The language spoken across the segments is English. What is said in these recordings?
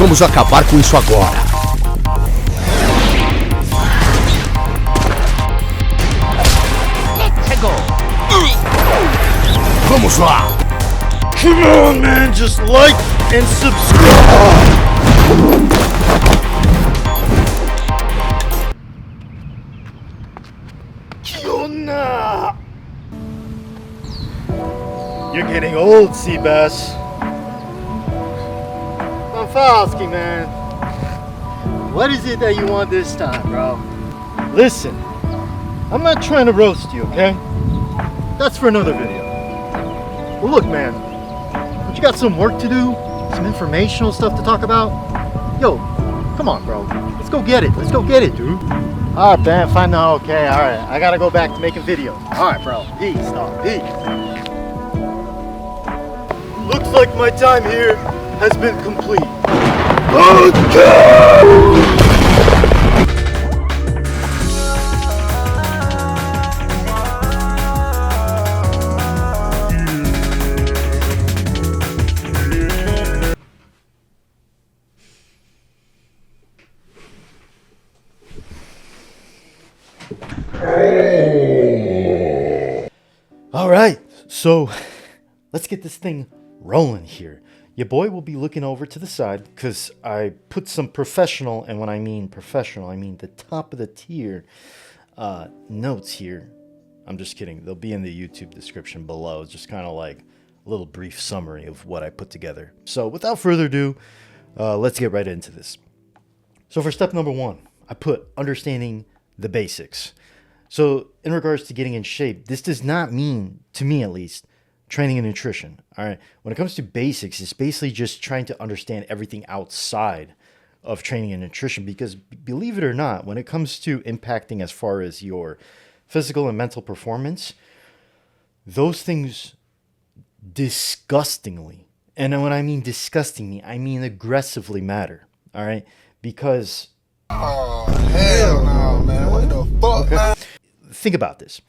Vamos acabar com isso agora. Let's go. Vamos lá. Come on, man, just like and subscribe. Kiona. You're getting old, Cbass. Bamfowski, man. What is it that you want this time, bro? Listen, I'm not trying to roast you, okay? That's for another video. Well, look, man, don't you got some work to do? Some informational stuff to talk about? Yo, come on, bro. Let's go get it. Let's go get it, dude. All right, man, fine now, okay, all right. I gotta go back to making videos. All right, bro. Peace, dog. Peace. Looks like my time here has been complete. Okay! All right, so let's get this thing rolling here. Your boy will be looking over to the side because I put some professional, and when I mean professional, I mean the top of the tier notes here. I'm just kidding. They'll be in the YouTube description below. It's just kind of like a little brief summary of what I put together. So without further ado, let's get right into this. So for step number 1, I put understanding the basics. So in regards to getting in shape, this does not mean, to me at least, training and nutrition. All right. When it comes to basics, it's basically just trying to understand everything outside of training and nutrition, because believe it or not, when it comes to impacting as far as your physical and mental performance, those things disgustingly, and when I mean disgustingly, I mean aggressively matter. All right. Because oh, hell no, man. What the fuck, man? Think about this.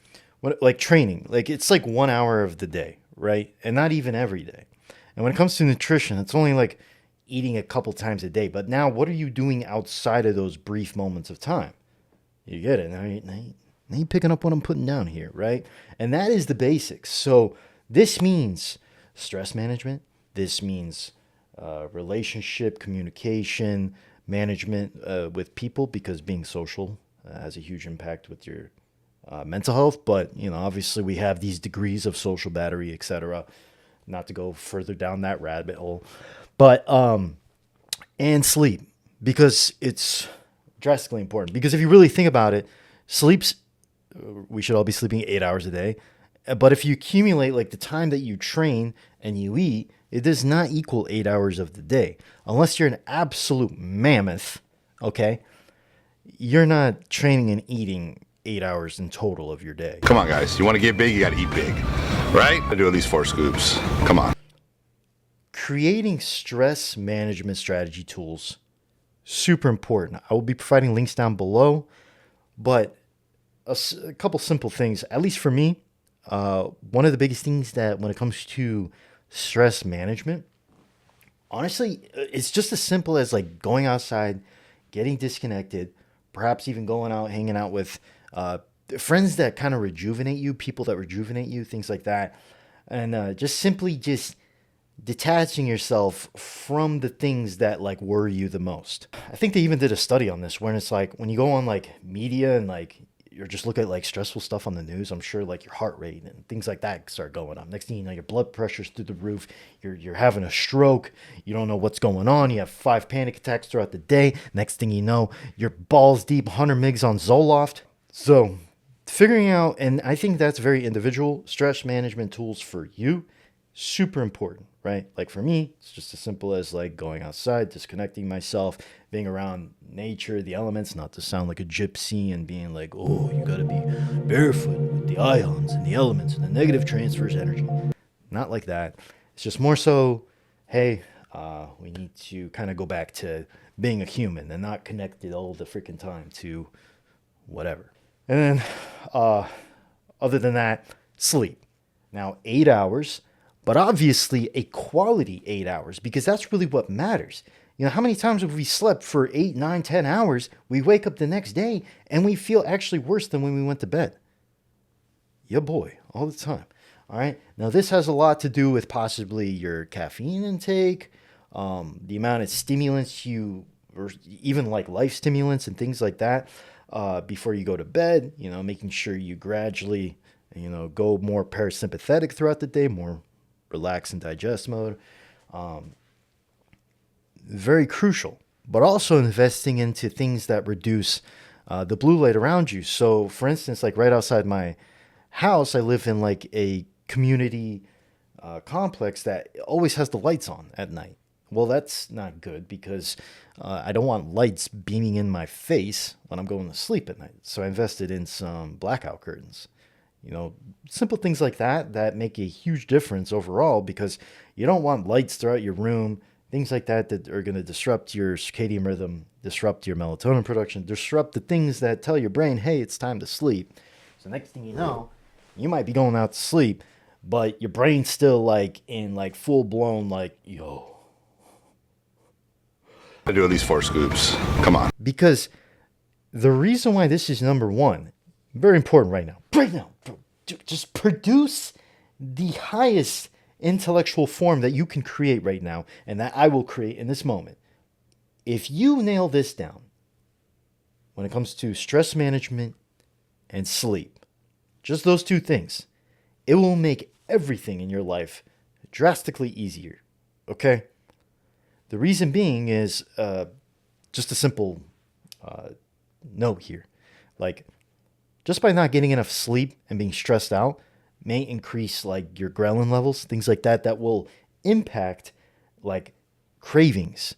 Like training, like it's like 1 hour of the day, right? And not even every day. And when it comes to nutrition, it's only like eating a couple times a day. But now what are you doing outside of those brief moments of time? You get it. Now you're picking up what I'm putting down here, right? And that is the basics. So this means stress management. This means relationship, communication, management with people, because being social has a huge impact with your mental health. But, you know, obviously we have these degrees of social battery, etc. Not to go further down that rabbit hole. But, and sleep, because it's drastically important. Because if you really think about it, we should all be sleeping 8 hours a day. But if you accumulate like the time that you train and you eat, it does not equal 8 hours of the day. Unless you're an absolute mammoth, okay? You're not training and eating 8 hours in total of your day. Come on, guys. You want to get big, you got to eat big, right? I do at least 4 scoops. Come on. Creating stress management strategy tools, super important. I will be providing links down below, but a couple simple things, at least for me. One of the biggest things that when it comes to stress management, honestly, it's just as simple as like going outside, getting disconnected, perhaps even going out, hanging out with friends that kind of rejuvenate you, people that rejuvenate you, things like that. And just simply just detaching yourself from the things that like worry you the most. I think they even did a study on this where it's like when you go on like media and like you're just looking at like stressful stuff on the news, I'm sure like your heart rate and things like that start going up. Next thing you know, your blood pressure's through the roof. You're having a stroke. You don't know what's going on. You have 5 panic attacks throughout the day. Next thing you know, you're balls deep 100 mgs on Zoloft. So figuring out, and I think that's very individual, stress management tools for you, super important, right? Like for me, it's just as simple as like going outside, disconnecting myself, being around nature, the elements, not to sound like a gypsy and being like, oh, you gotta be barefoot with the ions and the elements and the negative transfers energy. Not like that. It's just more so, hey, we need to kind of go back to being a human and not connected all the freaking time to whatever. And then, other than that, sleep. Now, 8 hours, but obviously a quality 8 hours, because that's really what matters. You know, how many times have we slept for 8, 9, 10 hours? We wake up the next day and we feel actually worse than when we went to bed. Yeah, boy, all the time. All right. Now, this has a lot to do with possibly your caffeine intake, the amount of stimulants or even like life stimulants and things like that before you go to bed, you know, making sure you gradually, you know, go more parasympathetic throughout the day, more relax and digest mode. Very crucial, but also investing into things that reduce the blue light around you. So, for instance, like right outside my house, I live in like a community complex that always has the lights on at night. Well, that's not good because I don't want lights beaming in my face when I'm going to sleep at night. So I invested in some blackout curtains. You know, simple things like that make a huge difference overall because you don't want lights throughout your room, things like that are going to disrupt your circadian rhythm, disrupt your melatonin production, disrupt the things that tell your brain, hey, it's time to sleep. So next thing you know, you might be going out to sleep, but your brain's still like in like full blown like, yo. I do at least 4 scoops. Come on. Because the reason why this is number one, very important right now, just produce the highest intellectual form that you can create right now and that I will create in this moment. If you nail this down when it comes to stress management and sleep, just those 2 things, it will make everything in your life drastically easier. Okay? The reason being is just a simple note here. Like, just by not getting enough sleep and being stressed out may increase like your ghrelin levels, things like that will impact like cravings.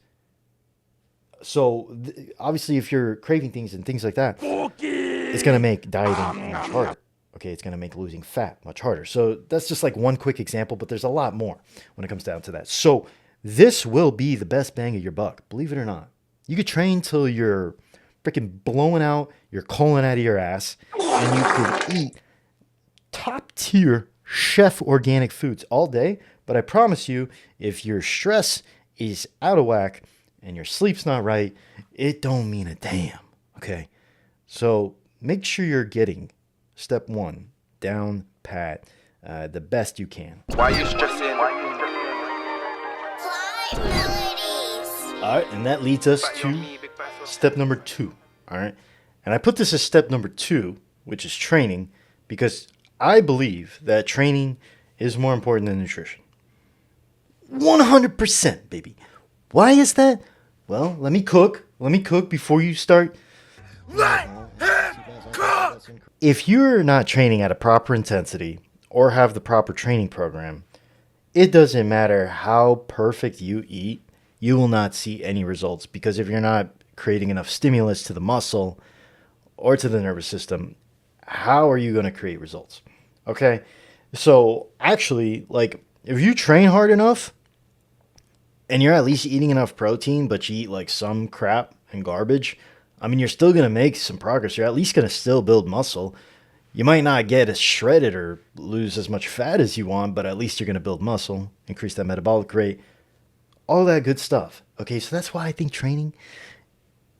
So obviously, if you're craving things and things like that, it's going to make dieting much harder. Okay, it's going to make losing fat much harder. So that's just like one quick example, but there's a lot more when it comes down to that. So this will be the best bang of your buck, believe it or not. You could train till you're freaking blowing out your colon out of your ass, and you could eat top tier chef organic foods all day. But I promise you, if your stress is out of whack and your sleep's not right, it don't mean a damn. Okay, so make sure you're getting step 1 down pat the best you can. Why you stressing? All right, and that leads us to step number 2. All right, and I put this as step number 2, which is training, because I believe that training is more important than nutrition. 100%, baby. Why is that? Well, let me cook before you start. If you're not training at a proper intensity or have the proper training program, it doesn't matter how perfect you eat, you will not see any results, because if you're not creating enough stimulus to the muscle or to the nervous system, how are you going to create results? Okay, so actually, like, if you train hard enough and you're at least eating enough protein, but you eat like some crap and garbage, I mean, you're still going to make some progress. You're at least going to still build muscle. You might not get as shredded or lose as much fat as you want, but at least you're going to build muscle, increase that metabolic rate, all that good stuff. Okay, so that's why I think training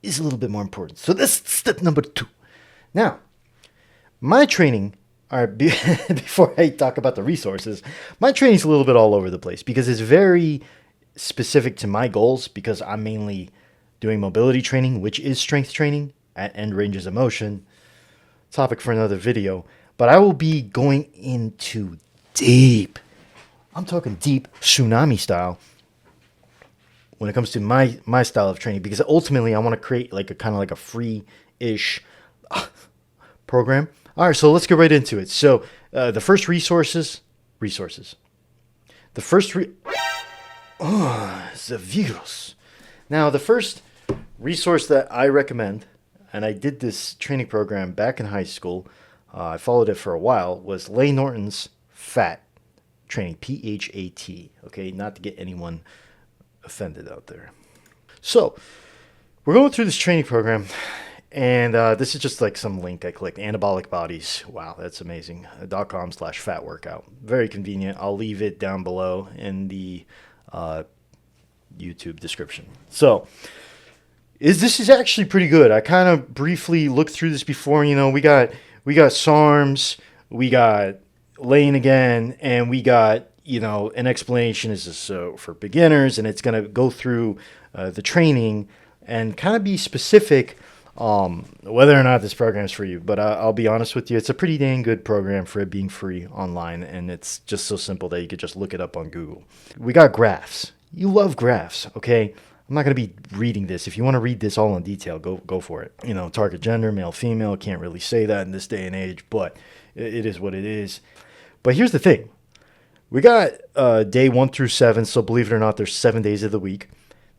is a little bit more important. So that's step number 2. Now, my training, all right, before I talk about the resources, my training's a little bit all over the place because it's very specific to my goals, because I'm mainly doing mobility training, which is strength training at end ranges of motion. Topic for another video. But I will be going into deep, I'm talking deep tsunami style when it comes to my style of training, because ultimately I want to create like a kind of like a free-ish program. All right, so let's get right into it. So the first resources. The first the virus. Now, the first resource that I recommend, and I did this training program back in high school, I followed it for a while, was Lay Norton's FAT training, PHAT. Okay, not to get anyone offended out there. So we're going through this training program, and this is just like some link I clicked. Anabolic Bodies. Wow, that's amazing. .com/fat workout. Very convenient. I'll leave it down below in the YouTube description. So this is actually pretty good. I kind of briefly looked through this before. You know, we got SARMs, we got laying again, and we got, you know, an explanation is this for beginners, and it's going to go through the training and kind of be specific whether or not this program is for you. But I'll be honest with you, it's a pretty dang good program for it being free online, and it's just so simple that you could just look it up on Google. We got graphs. You love graphs, okay? I'm not going to be reading this. If you want to read this all in detail, go for it. You know, target gender, male, female, can't really say that in this day and age, but it is what it is. But here's the thing. We got day 1 through 7, so believe it or not, there's 7 days of the week.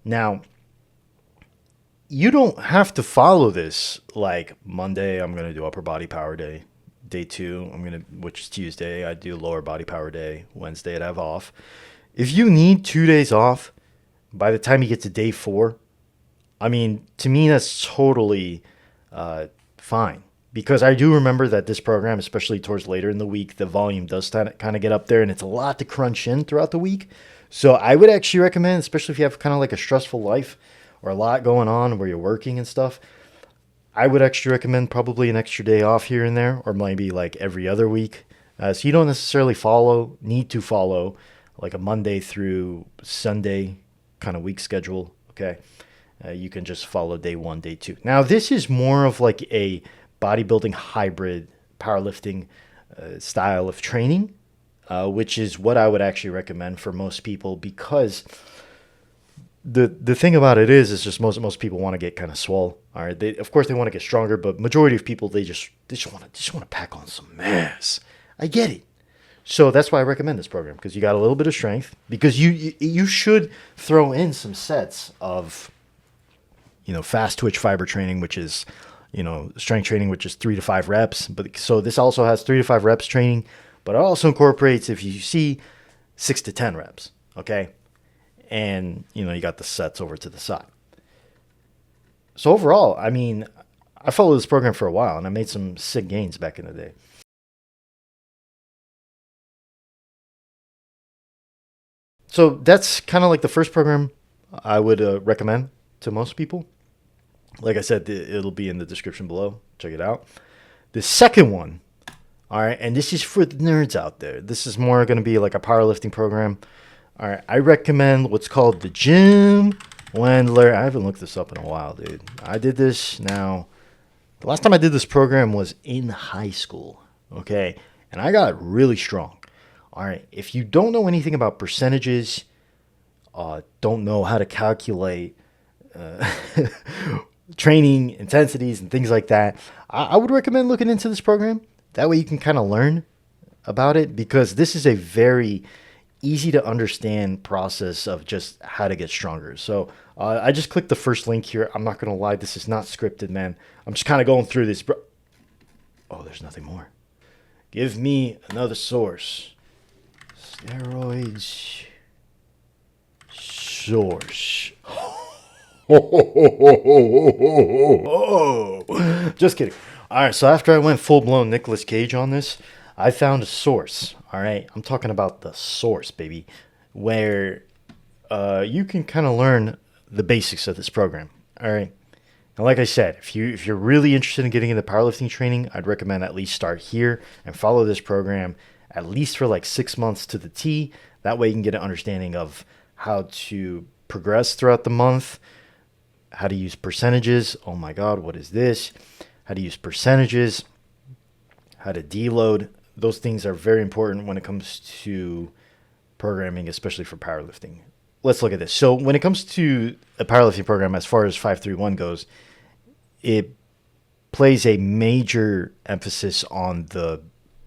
Now, you don't have to follow this like Monday, I'm going to do upper body power day. Day 2, which is Tuesday, I do lower body power day. Wednesday, I'd have off. If you need 2 days off, by the time you get to day 4, I mean, to me, that's totally fine. Because I do remember that this program, especially towards later in the week, the volume does kind of get up there, and it's a lot to crunch in throughout the week. So I would actually recommend, especially if you have kind of like a stressful life or a lot going on where you're working and stuff, I would actually recommend probably an extra day off here and there, or maybe like every other week. So you don't necessarily need to follow like a Monday through Sunday kind of week schedule. Okay. You can just follow day 1, day 2. Now, this is more of like a bodybuilding hybrid powerlifting style of training, which is what I would actually recommend for most people, because the thing about it is just most people want to get kind of swole. All right, of course they want to get stronger, but majority of people they just want to pack on some mass. I get it. So that's why I recommend this program, because you got a little bit of strength, because you should throw in some sets of, you know, fast twitch fiber training, which is, you know, strength training, which is 3 to 5 reps. But so this also has 3 to 5 reps training, but it also incorporates, if you see, 6 to 10 reps. Okay. And, you know, you got the sets over to the side. So overall, I mean, I followed this program for a while, and I made some sick gains back in the day. So that's kind of like the first program I would recommend to most people. Like I said, it'll be in the description below. Check it out. The second one, all right, and this is for the nerds out there. This is more going to be like a powerlifting program. All right, I recommend what's called the Jim Wendler. I haven't looked this up in a while, dude. I did this now. The last time I did this program was in high school, okay? And I got really strong. All right, if you don't know anything about percentages, don't know how to calculate training intensities and things like that, I would recommend looking into this program. That way you can kind of learn about it, because this is a very easy to understand process of just how to get stronger. So I just clicked the first link here. I'm not going to lie, this is not scripted, man. I'm just kind of going through this. Oh, there's nothing more. Give me another source. Steroids source. Oh, just kidding. All right, so after I went full-blown Nicolas Cage on this, I found a source. All right, I'm talking about the source, baby, where you can kind of learn the basics of this program. All right. Now, like I said, if you're really interested in getting into powerlifting training, I'd recommend at least start here and follow this program at least for like 6 months to the T. That way you can get an understanding of how to progress throughout the month, how to use percentages. Oh my God, what is this? How to use percentages, how to deload. Those things are very important when it comes to programming, especially for powerlifting. Let's look at this. So when it comes to a powerlifting program, as far as 531 goes, it plays a major emphasis on the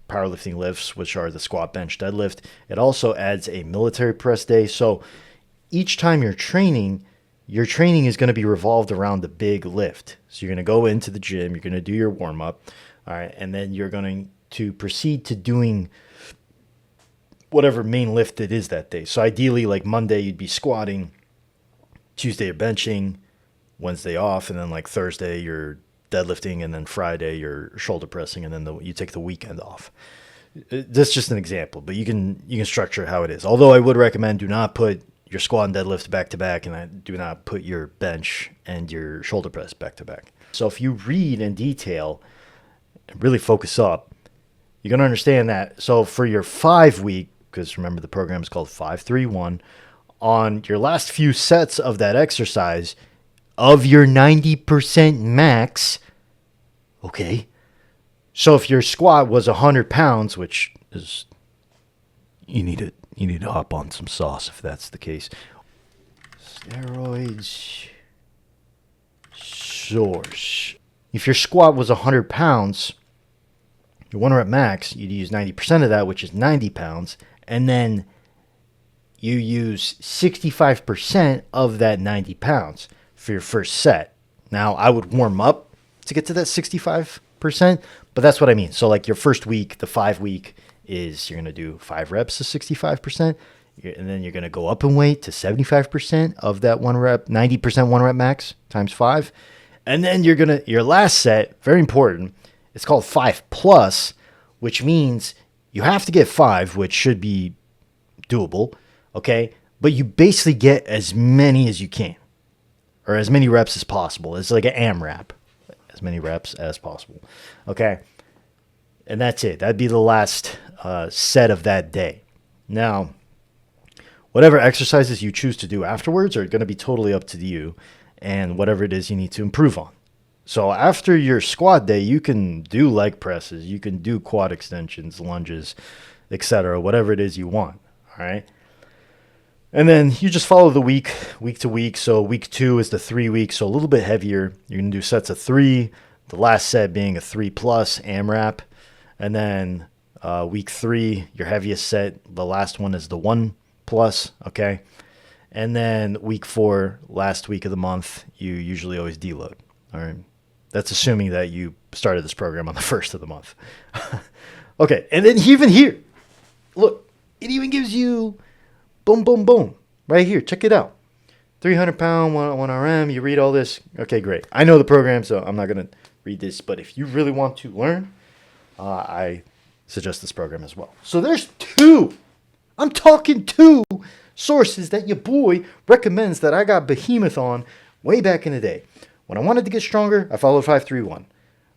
powerlifting lifts, which are the squat, bench, deadlift. It also adds a military press day. So each time your training is going to be revolved around the big lift. So you're going to go into the gym, you're going to do your warm up, all right, and then you're going to proceed to doing whatever main lift it is that day. So ideally, like Monday, you'd be squatting, Tuesday, you're benching, Wednesday off, and then like Thursday, you're deadlifting, and then Friday, you're shoulder pressing, and then you take the weekend off. That's just an example, but you can structure it how it is. Although I would recommend do not put your squat and deadlift back to back, and I do not put your bench and your shoulder press back to back. So if you read in detail and really focus up, you're going to understand that. So for your 5 week, because remember the program is called 5-3-1, on your last few sets of that exercise, of your 90% max, okay. So if your squat was 100 pounds, which is, you need to hop on some sauce if that's the case. Steroids source. If your squat was 100 pounds, your 1 rep max, you'd use 90% of that, which is 90 pounds, and then you use 65% of that 90 pounds for your first set. Now, I would warm up to get to that 65%, but that's what I mean. So like your first week, the 5 week is you're going to do 5 reps of 65%, and then you're going to go up in weight to 75% of that 1 rep, 90% 1 rep max times 5. And then your last set, very important, it's called 5+, which means you have to get 5, which should be doable, okay? But you basically get as many as you can, or as many reps as possible. It's like an AMRAP, as many reps as possible, okay? And that's it. That'd be the last set of that day. Now, whatever exercises you choose to do afterwards are going to be totally up to you and whatever it is you need to improve on. So after your squat day, you can do leg presses, you can do quad extensions, lunges, etc., whatever it is you want, all right? And then you just follow the week to week. So week 2 is the 3 week, so a little bit heavier. You're going to do sets of 3, the last set being a 3+ AMRAP. And then week 3, your heaviest set, the last one is the 1+, okay? And then week 4, last week of the month, you usually always deload, all right? That's assuming that you started this program on the 1st of the month. Okay, and then even here, look, it even gives you boom, boom, boom, right here. Check it out. 300 pound, 1 RM, you read all this. Okay, great. I know the program, so I'm not going to read this, but if you really want to learn, I suggest this program as well. So there's 2. I'm talking 2 sources that your boy recommends that I got behemoth on way back in the day. When I wanted to get stronger, I followed 5-3-1.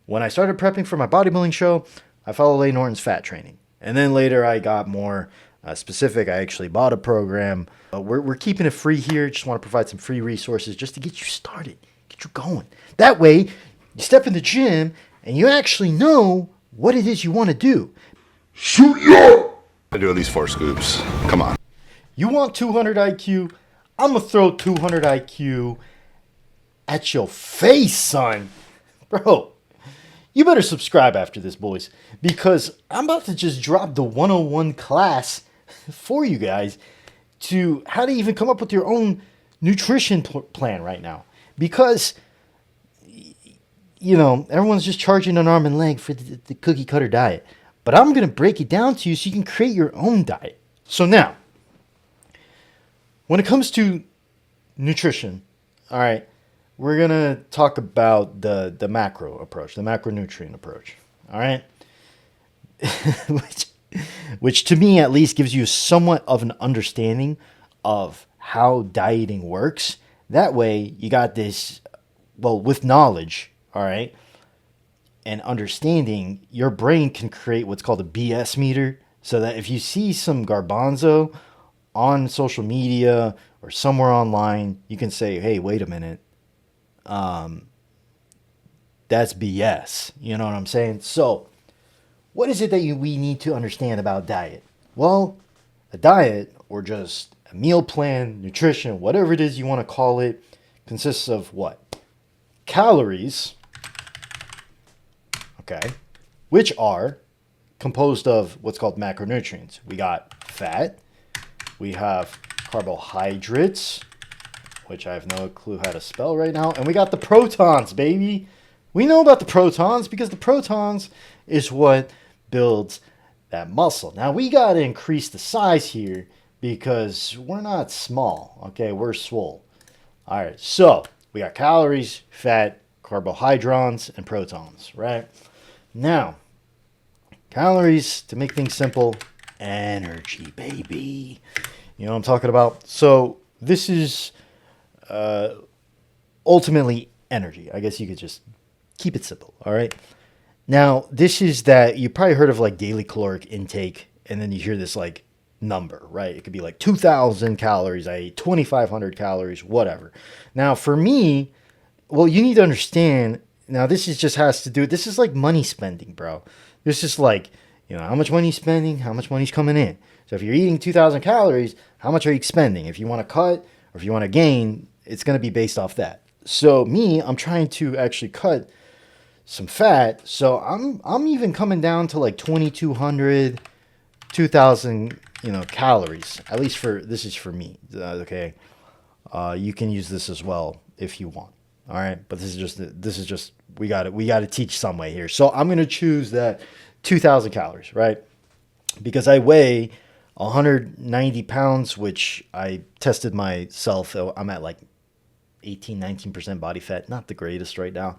When I started prepping for my bodybuilding show, I followed Lay Norton's fat training. And then later I got more specific. I actually bought a program. We're keeping it free here. Just want to provide some free resources just to get you started, get you going. That way, you step in the gym and you actually know what it is you want to do. Shoot ya! I do at least 4 scoops. Come on. You want 200 IQ? I'm going to throw 200 IQ at your face, son. Bro, you better subscribe after this, boys, because I'm about to just drop the 101 class for you guys to how to even come up with your own nutrition plan right now. Because, you know, everyone's just charging an arm and leg for the cookie cutter diet. But I'm going to break it down to you so you can create your own diet. So now, when it comes to nutrition, all right, we're going to talk about the macro approach, the macronutrient approach, all right? which to me at least gives you somewhat of an understanding of how dieting works. That way you got this, well, with knowledge, all right, and understanding, your brain can create what's called a BS meter, so that if you see some garbanzo on social media or somewhere online, you can say, hey, wait a minute, that's BS. You know what I'm saying? So what is it that we need to understand about diet? Well, a diet, or just a meal plan, nutrition, whatever it is you want to call it, consists of what? Calories, okay, which are composed of what's called macronutrients. We got fat, we have carbohydrates, which I have no clue how to spell right now, and we got the protons, baby. We know about the protons because the protons is what builds that muscle. Now, we got to increase the size here because we're not small, okay? We're swole. All right, so we got calories, fat, carbohydrates, and protons, right? Now, calories, to make things simple, energy, baby. You know what I'm talking about? So this is ultimately energy. I guess you could just keep it simple. All right. Now, this is that you probably heard of like daily caloric intake, and then you hear this like number, right? It could be like 2,000 calories. I ate 2,500 calories, whatever. Now, for me, well, you need to understand. Now, this is just has to do. This is like money spending, bro. This is like, how much money you spending, how much money's coming in. So if you're eating 2,000 calories, how much are you expending? If you want to cut or if you want to gain, it's going to be based off that. So me, I'm trying to actually cut some fat. So I'm even coming down to like 2,200, 2,000, calories. At least this is for me. Okay. You can use this as well if you want. All right. But this is just we got to teach some way here. So I'm going to choose that 2,000 calories, right? Because I weigh 190 pounds, which I tested myself. I'm at like 19% body fat. Not the greatest right now.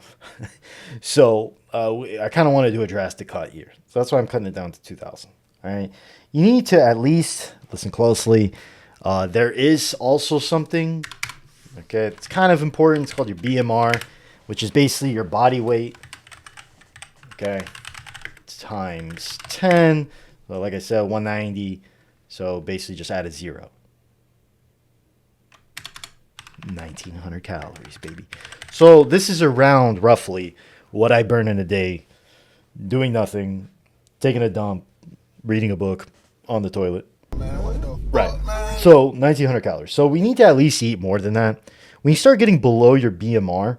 So I kind of want to do a drastic cut here. So that's why I'm cutting it down to 2,000. All right. You need to at least listen closely. There is also something, okay, it's kind of important. It's called your BMR, which is basically your body weight. Okay. Times 10. So like I said, 190. So basically just add a 0. 1,900 calories, baby. So this is around roughly what I burn in a day doing nothing, taking a dump, reading a book, on the toilet. Man, what the Right. fuck, man? So 1,900 calories. So we need to at least eat more than that. When you start getting below your BMR,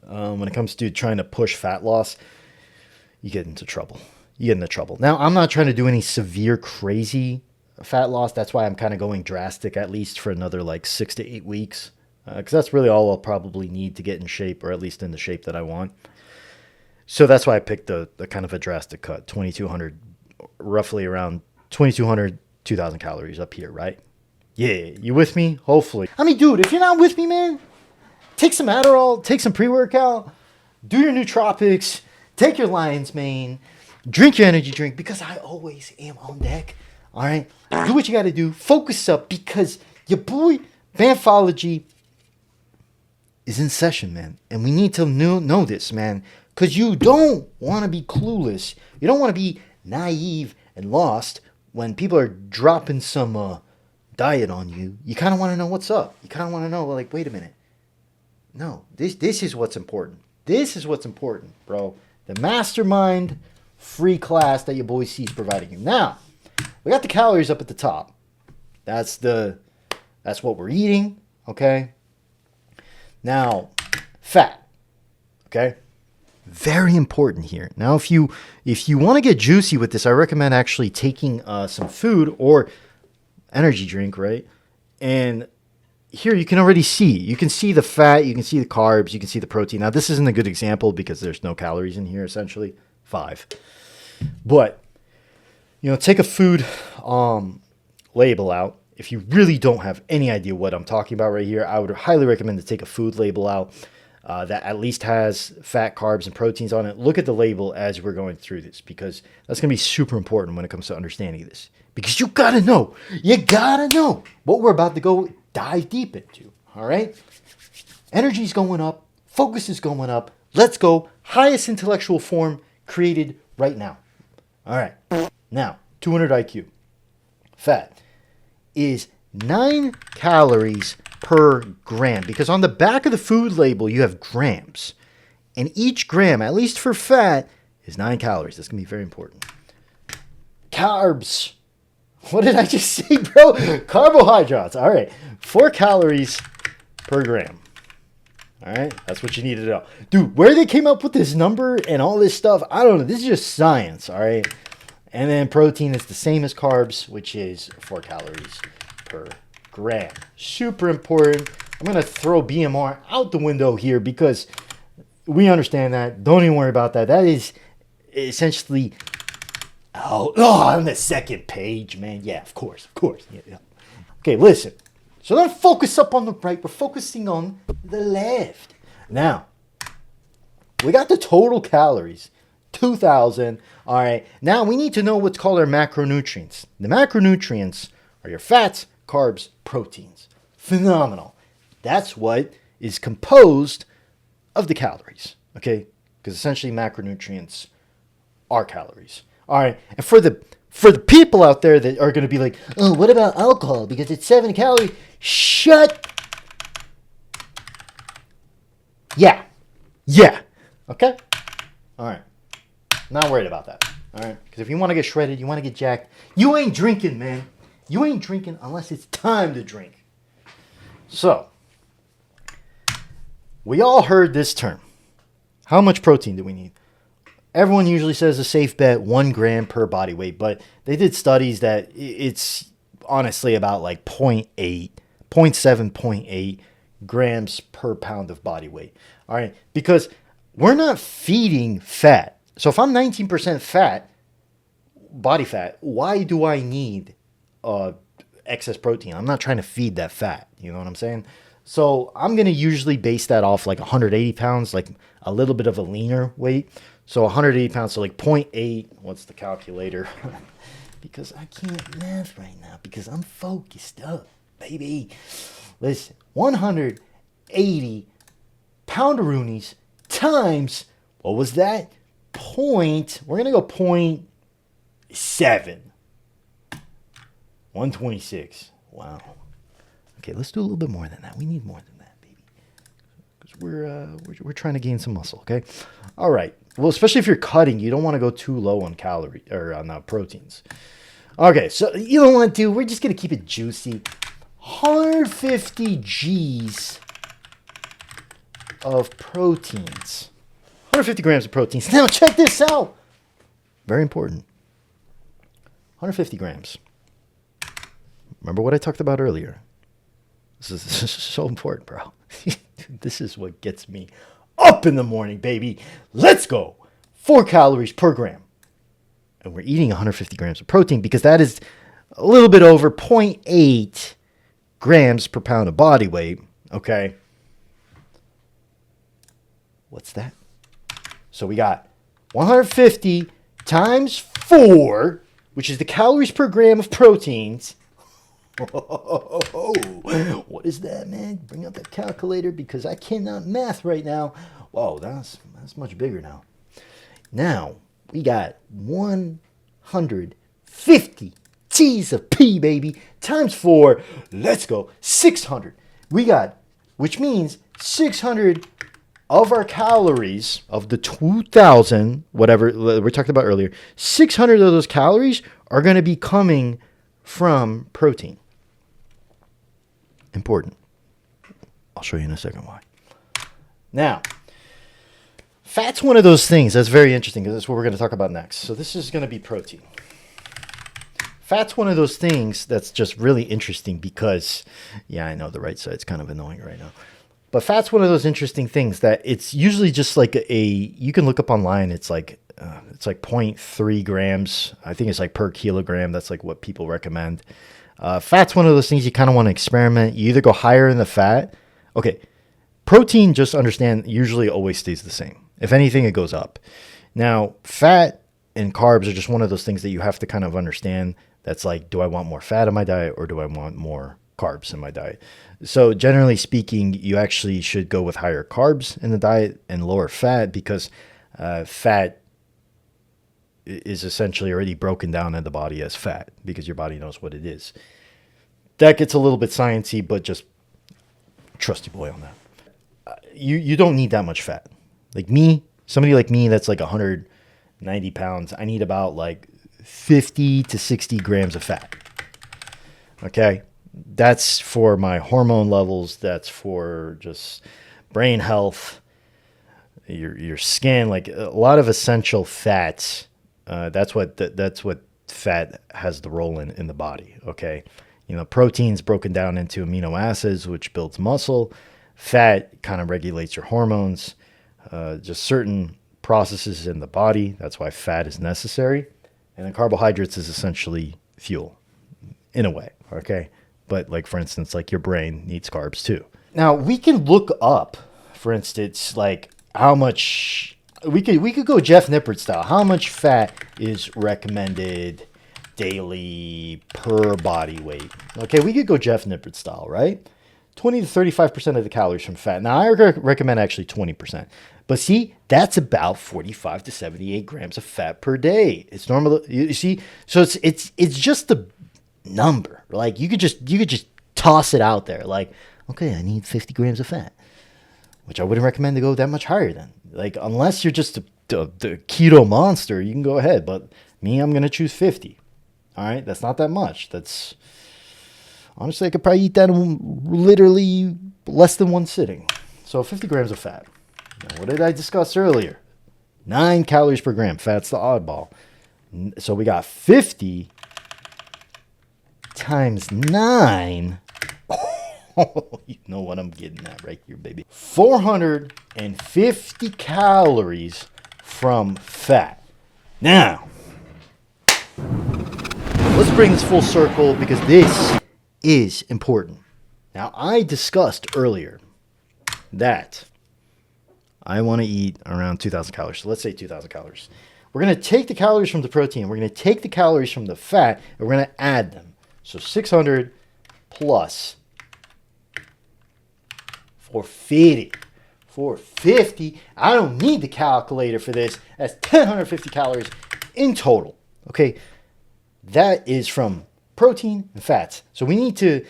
when it comes to trying to push fat loss, you get into trouble. Now, I'm not trying to do any severe, crazy fat loss. That's why I'm kind of going drastic, at least for another like 6 to 8 weeks. Because that's really all I'll probably need to get in shape, or at least in the shape that I want. So that's why I picked the kind of a drastic cut, 2,200, roughly around 2,200, 2,000 calories up here, right? Yeah, you with me? Hopefully. I mean, dude, if you're not with me, man, take some Adderall, take some pre-workout, do your nootropics, take your lion's mane, drink your energy drink, because I always am on deck. All right? Do what you got to do. Focus up, because your boy, Bamfowski, is in session, man. And we need to know this, man, because you don't want to be clueless. You don't want to be naive and lost when people are dropping some diet on you. You kind of want to know what's up. You kind of want to know, like, wait a minute. No, this is what's important. This is what's important, bro. The mastermind free class that your boy C is providing you. Now, we got the calories up at the top. That's what we're eating, okay? Now, fat, okay? Very important here. Now, if you want to get juicy with this, I recommend actually taking some food or energy drink, right? And here you can already see. You can see the fat, you can see the carbs, you can see the protein. Now, this isn't a good example because there's no calories in here, essentially. 5. But, take a food label out. If you really don't have any idea what I'm talking about right here, I would highly recommend to take a food label out that at least has fat, carbs, and proteins on it. Look at the label as we're going through this, because that's going to be super important when it comes to understanding this. Because you got to know what we're about to go dive deep into, all right? Energy's going up. Focus is going up. Let's go. Highest intellectual form created right now. All right. Now, 200 IQ. Fat is 9 calories per gram, because on the back of the food label you have grams, and each gram, at least for fat, is 9 calories. That's gonna be very important. Carbs, what did I just say, bro? Carbohydrates. All right, 4 calories per gram. All right, that's what you need to know, dude. Where they came up with this number and all this stuff, I don't know. This is just science. All right. And then protein is the same as carbs, which is 4 calories per gram. Super important. I'm going to throw BMR out the window here because we understand that. Don't even worry about that. That is essentially... Oh, on the second page, man. Yeah, of course. Yeah. Okay, listen. So don't focus up on the right. We're focusing on the left. Now, we got the total calories. 2,000. All right. Now we need to know what's called our macronutrients. The macronutrients are your fats, carbs, proteins. phenomenal. That's what is composed of the calories, okay? Because essentially macronutrients are calories. All right, and for the people out there that are going to be like, oh, what about alcohol? Because it's 7 calories. Shut. Yeah. Okay. All right. Not worried about that. All right. Because if you want to get shredded, you want to get jacked, you ain't drinking, man. You ain't drinking unless it's time to drink. So, we all heard this term. How much protein do we need? Everyone usually says a safe bet 1 gram per body weight, but they did studies that it's honestly about like 0.8, 0.7, 0.8 grams per pound of body weight. All right, because we're not feeding fat. So if I'm 19% fat, body fat, why do I need excess protein? I'm not trying to feed that fat. You know what I'm saying? So I'm going to usually base that off like 180 pounds, like a little bit of a leaner weight. So 180 pounds, so like 0.8. What's the calculator? Because I can't math right now because I'm focused up, baby. Listen, 180 poundaroonies times, what was that? We're going to go 0.7. 126. Wow. Okay, let's do a little bit more than that. We need more than that, baby. Because we're trying to gain some muscle, okay? All right. Well, especially if you're cutting, you don't want to go too low on calorie or on proteins. Okay, so you know what, dude? We're just going to keep it juicy. 150 G's of proteins. 150 grams of proteins. Now, check this out. Very important. 150 grams. Remember what I talked about earlier. This is so important, bro. This is what gets me up in the morning, baby. Let's go. 4 calories per gram. And we're eating 150 grams of protein because that is a little bit over 0.8 grams per pound of body weight. Okay. What's that? So we got 150 times 4, which is the calories per gram of proteins. What is that, man? Bring up that calculator because I cannot math right now. Whoa, that's much bigger now. Now, we got 150 T's of P, baby, times 4. Let's go. 600. We got, which means 600 of our calories, of the 2,000, whatever we're talking about earlier, 600 of those calories are going to be coming from protein. Important. I'll show you in a second why. Now, fat's one of those things that's very interesting because that's what we're going to talk about next. So this is going to be protein. Fat's one of those things that's just really interesting because, yeah, I know the right side's kind of annoying right now. But fat's one of those interesting things that it's usually just like you can look up online. It's like 0.3 grams. I think it's like per kilogram. That's like what people recommend. Fat's one of those things you kind of want to experiment. You either go higher in the fat. Okay, protein, just understand, usually always stays the same. If anything, it goes up. Now, fat and carbs are just one of those things that you have to kind of understand. That's like, do I want more fat in my diet or do I want more carbs in my diet? So generally speaking, you actually should go with higher carbs in the diet and lower fat because fat is essentially already broken down in the body as fat because your body knows what it is. That gets a little bit sciencey, but just trust your boy on that. You don't need that much fat. Like me, somebody like me that's like 190 pounds, I need about like 50 to 60 grams of fat. Okay? That's for my hormone levels. That's for just brain health, your skin, like a lot of essential fats. That's what fat has the role in the body. Okay, protein's broken down into amino acids, which builds muscle. Fat kind of regulates your hormones, just certain processes in the body. That's why fat is necessary, and then carbohydrates is essentially fuel, in a way. Okay, but like for instance, like your brain needs carbs too. Now we can look up, for instance, like how much. We could go Jeff Nippert style. How much fat is recommended daily per body weight? Okay, we could go Jeff Nippert style, right? 20 to 35% of the calories from fat. Now, I recommend actually 20%. But see, that's about 45 to 78 grams of fat per day. It's normal. You see, so it's just a number. Like you could just toss it out there. Like, okay, I need 50 grams of fat, which I wouldn't recommend to go that much higher than. Like, unless you're just the keto monster, you can go ahead. But me, I'm gonna choose 50. All right, that's not that much. That's honestly, I could probably eat that in literally less than one sitting. So 50 grams of fat. Now, what did I discuss earlier? 9 calories per gram. Fat's the oddball. So we got 50 times 9. Oh, you know what I'm getting at right here, baby. 450 calories from fat. Now, let's bring this full circle because this is important. Now, I discussed earlier that I want to eat around 2,000 calories. So let's say 2,000 calories. We're going to take the calories from the protein. We're going to take the calories from the fat, and we're going to add them. So 600 plus 450. 450. I don't need the calculator for this. That's 1,050 calories in total. Okay, that is from protein and fats. So we need to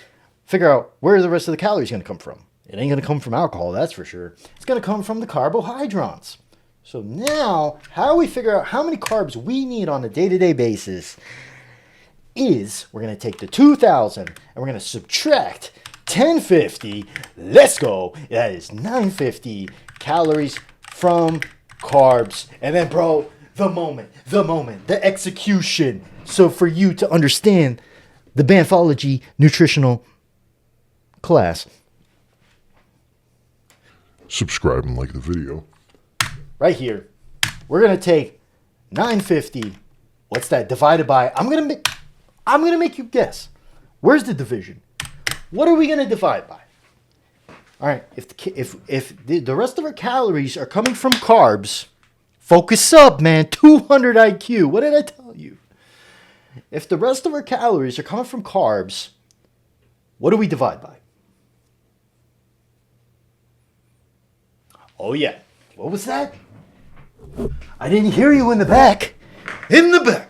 figure out where the rest of the calories going to come from. It ain't going to come from alcohol, that's for sure. It's going to come from the carbohydrates. So now, how we figure out how many carbs we need on a day-to-day basis is we're going to take the 2,000 and we're going to subtract 1,050. Let's go. That is 950 calories from carbs. And then, bro, the execution. So for you to understand the Bamfowski nutritional class, subscribe and like the video. right here, we're gonna take 950. What's that divided by? I'm gonna make you guess. Where's the division? What are we gonna divide by? All right. If the rest of our calories are coming from carbs, focus up, man. 200 IQ. What did I tell you? If the rest of our calories are coming from carbs, what do we divide by? Oh, yeah. What was that? I didn't hear you in the back. In the back.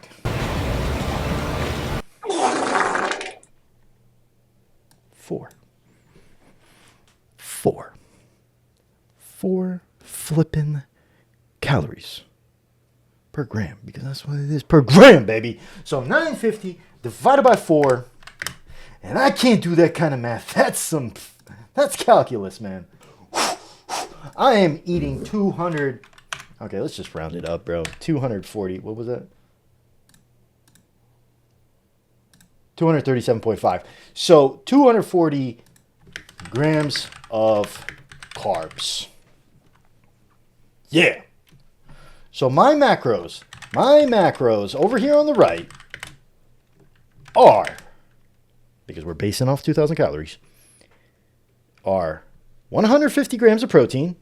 Four flippin' calories per gram, because that's what it is per gram, baby. So 950 divided by 4, and I can't do that kind of math. That's calculus, man. I am eating 200. Okay, let's just round it up, bro. 240. What was that? 237.5. So 240 grams of carbs. Yeah. So my macros over here on the right are, because we're basing off 2,000 calories, are 150 grams of protein,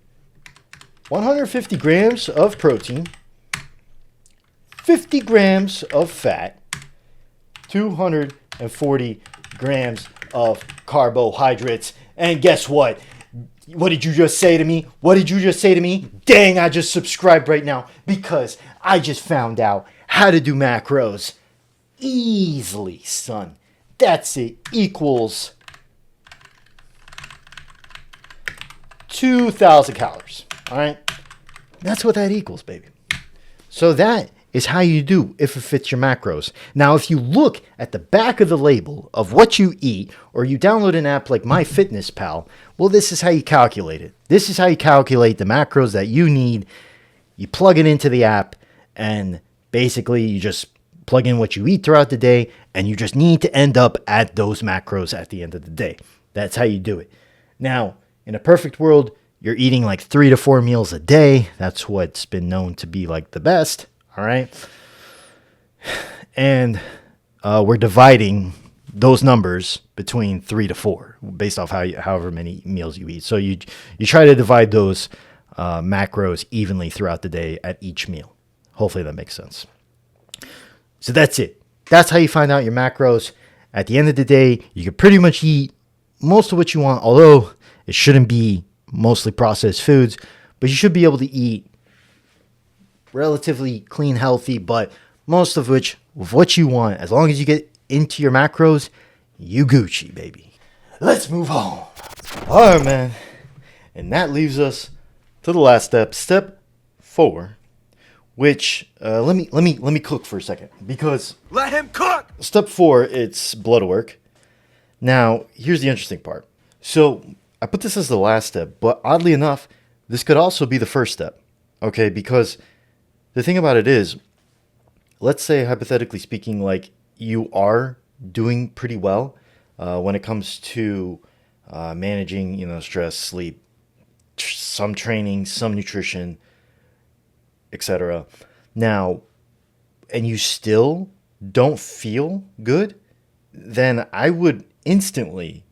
150 grams of protein, 50 grams of fat, 240 grams of carbohydrates. And guess what? What did you just say to me? What did you just say to me? Dang, I just subscribed right now because I just found out how to do macros easily, son. That's it. Equals 2,000 calories. All right? That's what that equals, baby. So that is how you do if it fits your macros. Now, if you look at the back of the label of what you eat, or you download an app like MyFitnessPal, well, this is how you calculate it. This is how you calculate the macros that you need. You plug it into the app, and basically you just plug in what you eat throughout the day, and you just need to end up at those macros at the end of the day. That's how you do it. Now, in a perfect world, you're eating like 3 to 4 meals a day. That's what's been known to be like the best. All right. And we're dividing those numbers between 3 to 4 based off however many meals you eat. So you try to divide those macros evenly throughout the day at each meal. Hopefully that makes sense. So that's it. That's how you find out your macros. At the end of the day, you can pretty much eat most of what you want, although it shouldn't be mostly processed foods, but you should be able to eat relatively clean, healthy, but most of which, with what you want, as long as you get into your macros, you Gucci, baby. Let's move on. All right, man. And that leaves us to the last step, step 4, which let me cook for a second, because Let him cook! step 4, it's blood work. Now, here's the interesting part. So I put this as the last step, but oddly enough, this could also be the first step. Okay, because the thing about it is, let's say hypothetically speaking, like you are doing pretty well when it comes to managing, stress, sleep, some training, some nutrition, etc. Now, and you still don't feel good, then I would instantly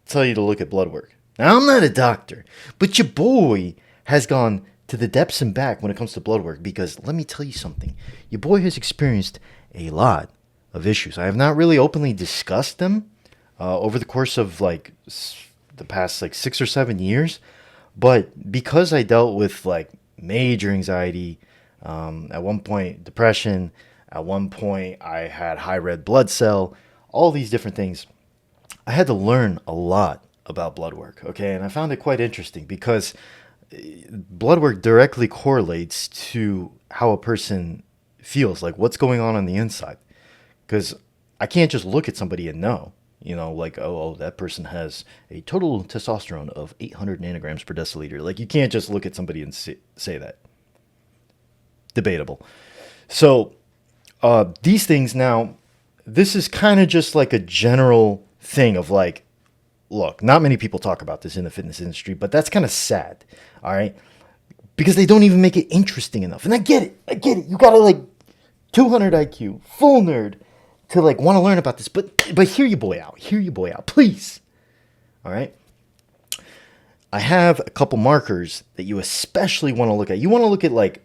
tell you to look at blood work. Now, I'm not a doctor, but your boy has gone to the depths and back when it comes to blood work, because let me tell you something. Your boy has experienced a lot of issues. I have not really openly discussed them over the course of like the past like 6 or 7 years, but because I dealt with like major anxiety, at one point depression, at one point I had high red blood cell, all these different things, I had to learn a lot about blood work, okay? And I found it quite interesting because blood work directly correlates to how a person feels, like what's going on the inside. Because I can't just look at somebody and know, like, oh, that person has a total testosterone of 800 nanograms per deciliter. Like, you can't just look at somebody and say that. Debatable. So, these things now, this is kind of just like a general thing of like, look, not many people talk about this in the fitness industry, but that's kind of sad, all right? Because they don't even make it interesting enough. And I get it. You gotta like 200 IQ, full nerd, to like want to learn about this. But hear your boy out, please. All right? I have a couple markers that you especially want to look at. You want to look at like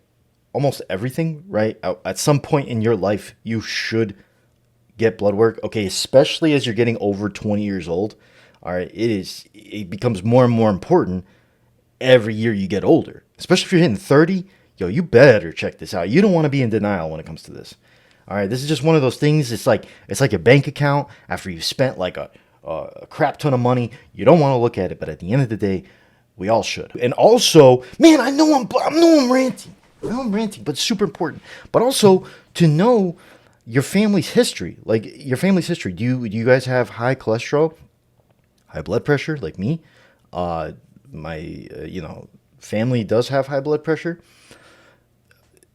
almost everything, right? At some point in your life, you should get blood work, okay? Especially as you're getting over 20 years old. All right, it becomes more and more important every year you get older. Especially if you're hitting 30, you better check this out. You don't want to be in denial when it comes to this. All right, this is just one of those things. It's like a bank account after you've spent like a crap ton of money. You don't want to look at it, but at the end of the day, we all should. And also, man, I know I'm ranting. But it's super important. But also to know your family's history. Like your family's history. Do you guys have high cholesterol? High blood pressure, like me. My family does have high blood pressure.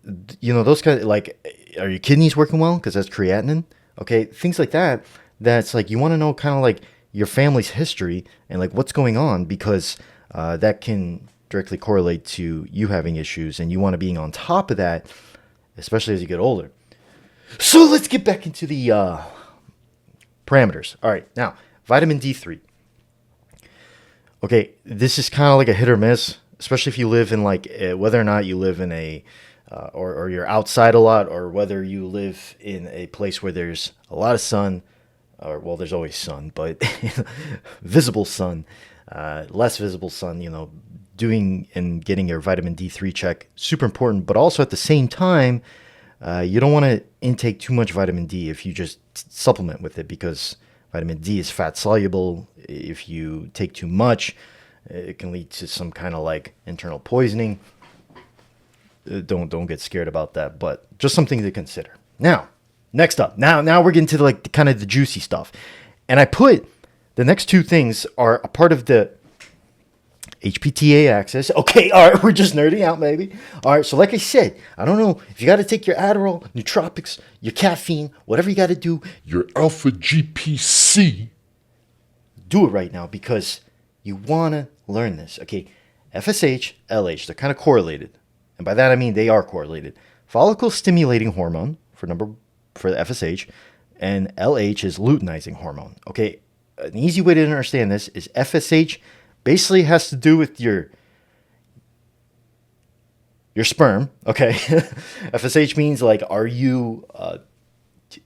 Those kind of like, are your kidneys working well? Because that's creatinine. Okay, things like that. That's like, you want to know kind of like your family's history and like what's going on, because that can directly correlate to you having issues, and you want to be on top of that, especially as you get older. So let's get back into the parameters. All right, now vitamin D3. Okay, this is kind of like a hit or miss, especially if you live in like whether or not you live in a or you're outside a lot, or whether you live in a place where there's a lot of sun, or well, there's always sun, but visible sun, less visible sun. Doing and getting your vitamin D3 check, super important. But also at the same time, you don't want to intake too much vitamin D if you just supplement with it, because vitamin D is fat soluble. If you take too much, it can lead to some kind of like internal poisoning. Don't get scared about that, but just something to consider. Now, next up. Now we're getting to like kind of the juicy stuff. And I put the next two things are a part of the HPTA access. Okay, all right, we're just nerding out, maybe. All right, so like I said, I don't know if you got to take your Adderall, nootropics, your caffeine, whatever you got to do. Your alpha GPC. Do it right now, because you want to learn this. Okay, FSH, LH, they're kind of correlated. And by that I mean they are correlated. Follicle stimulating hormone for the FSH, and LH is luteinizing hormone. Okay, an easy way to understand this is FSH basically has to do with your sperm. Okay, FSH means like, are you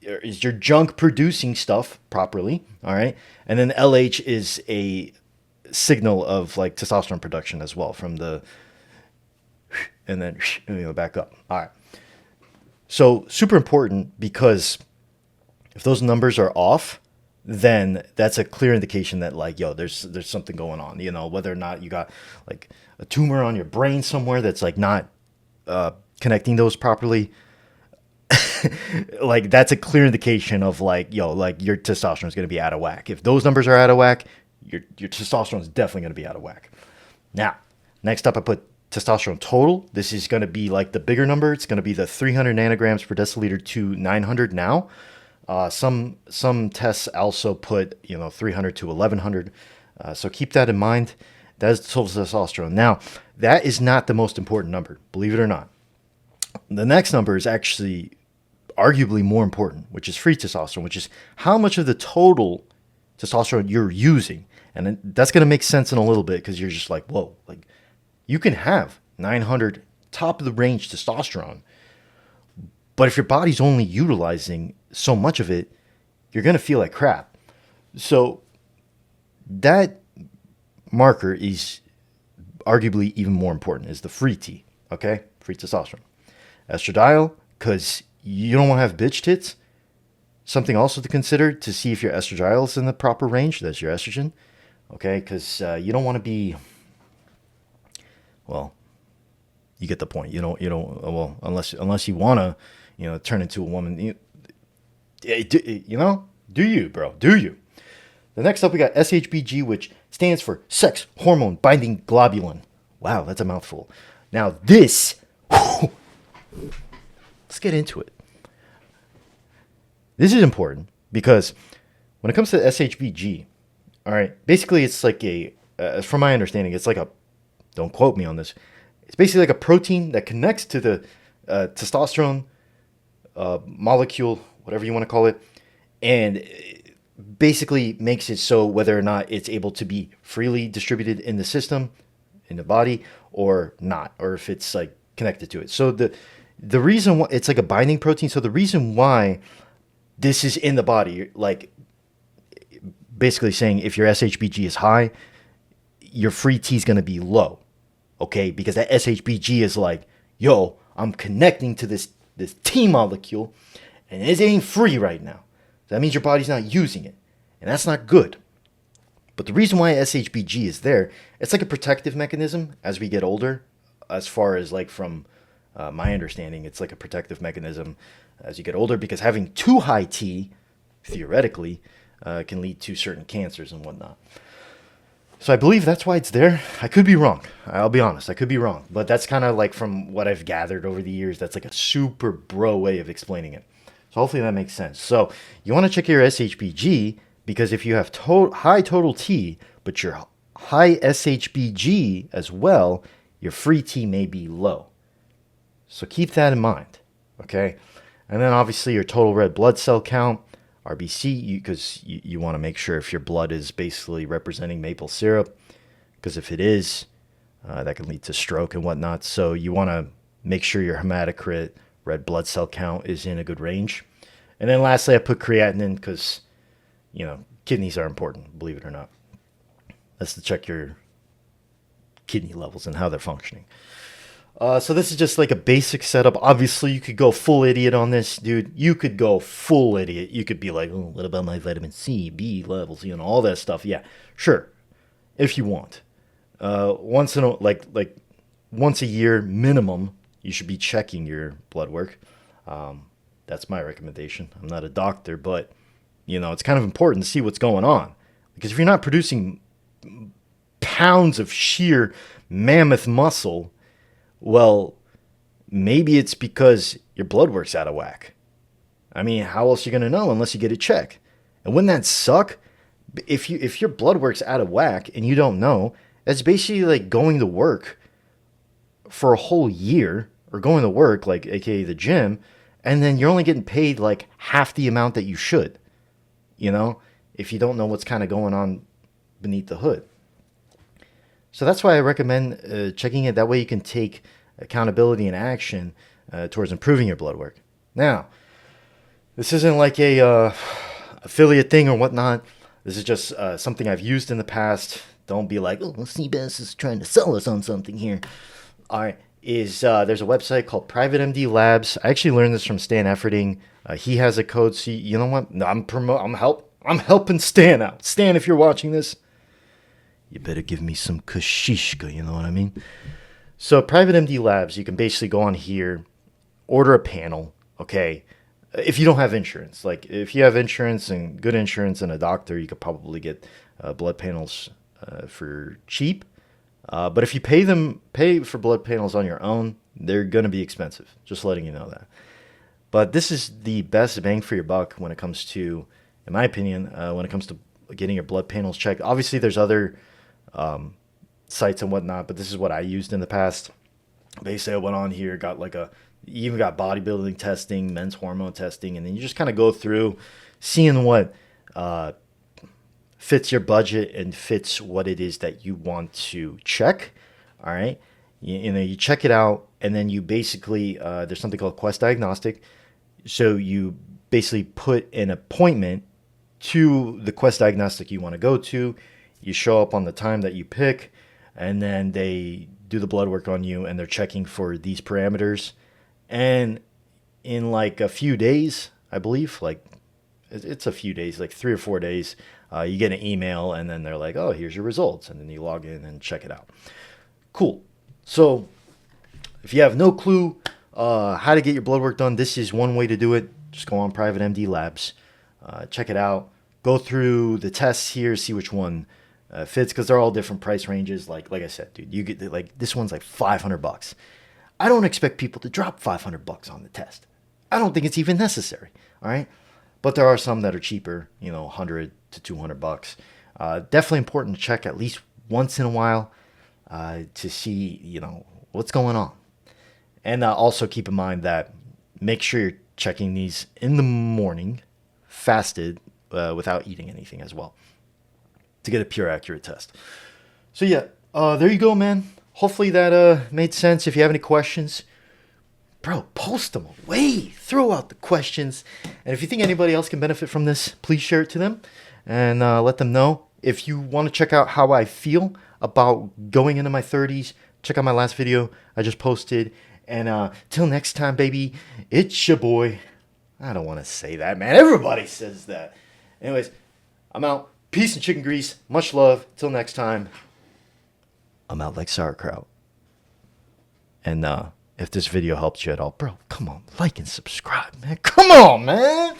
is your junk producing stuff properly? All right. And then LH is a signal of like testosterone production as well from the, and then back up. All right. So super important, because if those numbers are off, then that's a clear indication that like, yo, there's something going on, whether or not you got like a tumor on your brain somewhere that's like not connecting those properly. Like that's a clear indication of like, yo, like your testosterone is going to be out of whack. If those numbers are out of whack, your testosterone is definitely going to be out of whack. Now, next up, I put testosterone total. This is going to be like the bigger number. It's going to be the 300 nanograms per deciliter to 900 now. Some tests also put 300 to 1100. So keep that in mind. That is total testosterone. Now, that is not the most important number, believe it or not. The next number is actually arguably more important, which is free testosterone, which is how much of the total testosterone you're using. And that's going to make sense in a little bit, because you're just like, whoa, like you can have 900 top of the range testosterone, but if your body's only utilizing so much of it, you're going to feel like crap. So that marker is arguably even more important, is the free T, okay? Free testosterone. Estradiol, because you don't want to have bitch tits. Something also to consider to see if your estradiol is in the proper range. That's your estrogen, okay? Because you don't want to be, well, you get the point. You don't. Well, unless you want to, turn into a woman. Do you, bro? Do you? The next up, we got SHBG, which stands for sex hormone binding globulin. Wow, that's a mouthful. Now this, let's get into it. This is important because when it comes to SHBG, all right, basically it's like from my understanding, it's like don't quote me on this, it's basically like a protein that connects to the testosterone molecule, whatever you want to call it, and basically makes it so whether or not it's able to be freely distributed in the system, in the body, or not, or if it's like connected to it. So the reason why it's like a binding protein, so the reason why this is in the body, like basically saying if your SHBG is high, your free T is going to be low, okay? Because that SHBG is like, yo, I'm connecting to this T molecule, and it ain't free right now. So that means your body's not using it, and that's not good. But the reason why SHBG is there, it's like a protective mechanism as we get older, as far as like from my understanding, it's like a protective mechanism as you get older, because having too high T, theoretically, can lead to certain cancers and whatnot. So I believe that's why it's there. I could be wrong. I'll be honest. I could be wrong. But that's kind of like from what I've gathered over the years. That's like a super bro way of explaining it. So hopefully that makes sense. So you want to check your SHBG, because if you have high total T, but your high SHBG as well, your free T may be low. So keep that in mind, okay? And then obviously your total red blood cell count, RBC, because you want to make sure if your blood is basically representing maple syrup, because if it is, that can lead to stroke and whatnot. So you want to make sure your hematocrit, red blood cell count is in a good range. And then lastly, I put creatinine because, kidneys are important, believe it or not. That's to check your kidney levels and how they're functioning. So this is just like a basic setup. Obviously, you could go full idiot on this, dude. You could go full idiot. You could be like, oh, what about my vitamin C, B levels, all that stuff. Yeah, sure, if you want. Once a year minimum, you should be checking your blood work. That's my recommendation. I'm not a doctor, but it's kind of important to see what's going on, because if you're not producing pounds of sheer mammoth muscle, well, maybe it's because your blood work's out of whack. I mean, how else are you going to know unless you get a check? And wouldn't that suck? If your blood work's out of whack and you don't know, that's basically like going to work for a whole year, or going to work, like aka the gym, and then you're only getting paid like half the amount that you should, if you don't know what's kind of going on beneath the hood. So that's why I recommend checking it. That way you can take accountability and action towards improving your blood work. Now, This isn't like a affiliate thing or whatnot. This is just something I've used in the past. Don't be like, oh, Cbass is trying to sell us on something here. All right, there's a website called Private MD Labs. I actually learned this from Stan Efferding. He has a code. See, you know what? No, I'm helping Stan out. Stan, if you're watching this, you better give me some kashishka. You know what I mean? So Private MD Labs, you can basically go on here, order a panel. Okay. If you don't have insurance, like if you have insurance and good insurance and a doctor, you could probably get blood panels for cheap. But if you pay for blood panels on your own, they're going to be expensive. Just letting you know that. But this is the best bang for your buck when it comes to, in my opinion, when it comes to getting your blood panels checked. Obviously, there's other sites and whatnot, but this is what I used in the past. Basically, I went on here, got you even got bodybuilding testing, men's hormone testing, and then you just kind of go through seeing what fits your budget and fits what it is that you want to check. All right. You check it out, and then you basically, there's something called Quest Diagnostic. So you basically put an appointment to the Quest Diagnostic you want to go to. You show up on the time that you pick, and then they do the blood work on you, and they're checking for these parameters. And in like a few days, I believe, like it's a few days, like 3 or 4 days, you get an email, and then they're like, oh, here's your results. And then you log in and check it out. Cool. So if you have no clue how to get your blood work done, this is one way to do it. Just go on Private MD Labs, check it out, go through the tests here, see which one fits, because they're all different price ranges. Like I said, dude, you get like this one's like $500. I don't expect people to drop $500 on the test. I don't think it's even necessary. All right. But there are some that are cheaper, $100 to $200. Definitely important to check at least once in a while to see, what's going on. And also keep in mind that make sure you're checking these in the morning, fasted, without eating anything as well, to get a pure, accurate test. So yeah, there you go, man. Hopefully that made sense. If you have any questions, bro, post them away. Throw out the questions. And if you think anybody else can benefit from this, please share it to them and let them know. If you want to check out how I feel about going into my 30s, check out my last video I just posted. And till next time, baby, it's your boy. I don't want to say that, man. Everybody says that. Anyways, I'm out. Peace and chicken grease. Much love. Till next time. I'm out like sauerkraut. And if this video helped you at all, bro, come on, like and subscribe, man. Come on, man.